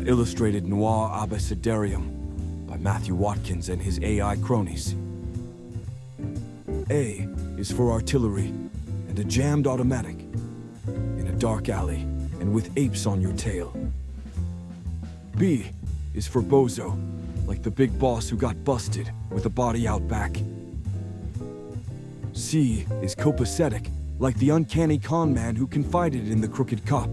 illustrated Noir Abecedarium by Matthew Watkins and his AI cronies. A is for artillery and a jammed automatic in a dark alley and with apes on your tail. B is for bozo, like the big boss who got busted with a body out back. C is copacetic, like the uncanny con man who confided in the crooked cop.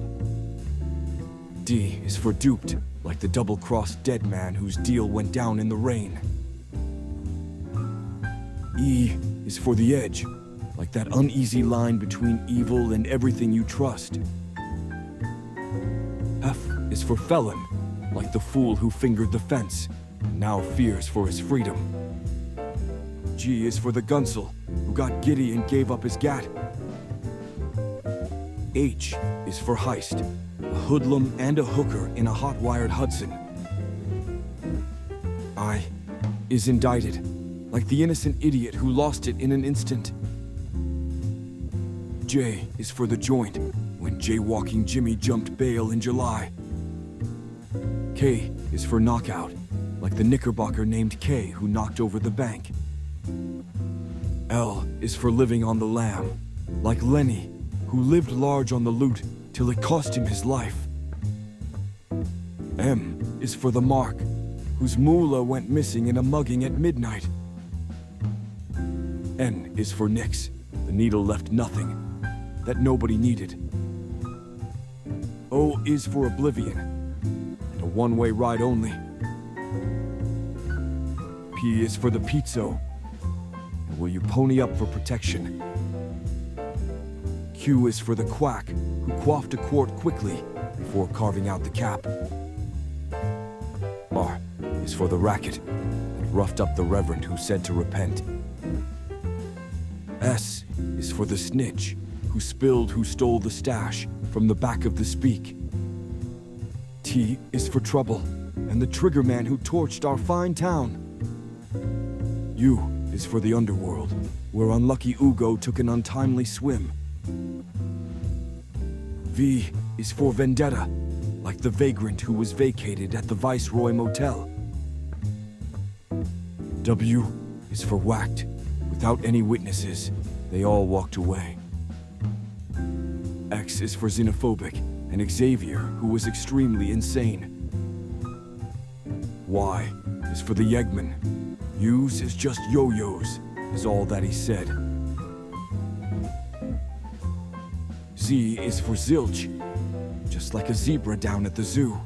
D is for duped, like the double-crossed dead man whose deal went down in the rain. E is for the edge, like that uneasy line between evil and everything you trust. F is for felon, like the fool who fingered the fence, and now fears for his freedom. G is for the gunsel, who got giddy and gave up his gat. H is for heist, a hoodlum and a hooker in a hot-wired Hudson. I is indicted, like the innocent idiot who lost it in an instant. J is for the joint, when jaywalking Jimmy jumped bail in July. K is for knockout, like the knickerbocker named K who knocked over the bank. L is for living on the lam, like Lenny, who lived large on the loot till it cost him his life. M is for the mark, whose moolah went missing in a mugging at midnight. N is for Nix, the needle left nothing, that nobody needed. O is for oblivion, and a one-way ride only. P is for the pizzo, and will you pony up for protection? Q is for the quack, who quaffed a quart quickly before carving out the cap. R is for the racket, that roughed up the reverend who said to repent. S is for the snitch, who spilled who stole the stash from the back of the speak. T is for trouble, and the trigger man who torched our fine town. U is for the underworld, where unlucky Ugo took an untimely swim. V is for vendetta, like the vagrant who was vacated at the Viceroy Motel. W is for whacked. Without any witnesses, they all walked away. X is for xenophobic, and Xavier, who was extremely insane. Y is for the Yegman. U's is just yo-yos, is all that he said. Z is for zilch, just like a zebra down at the zoo.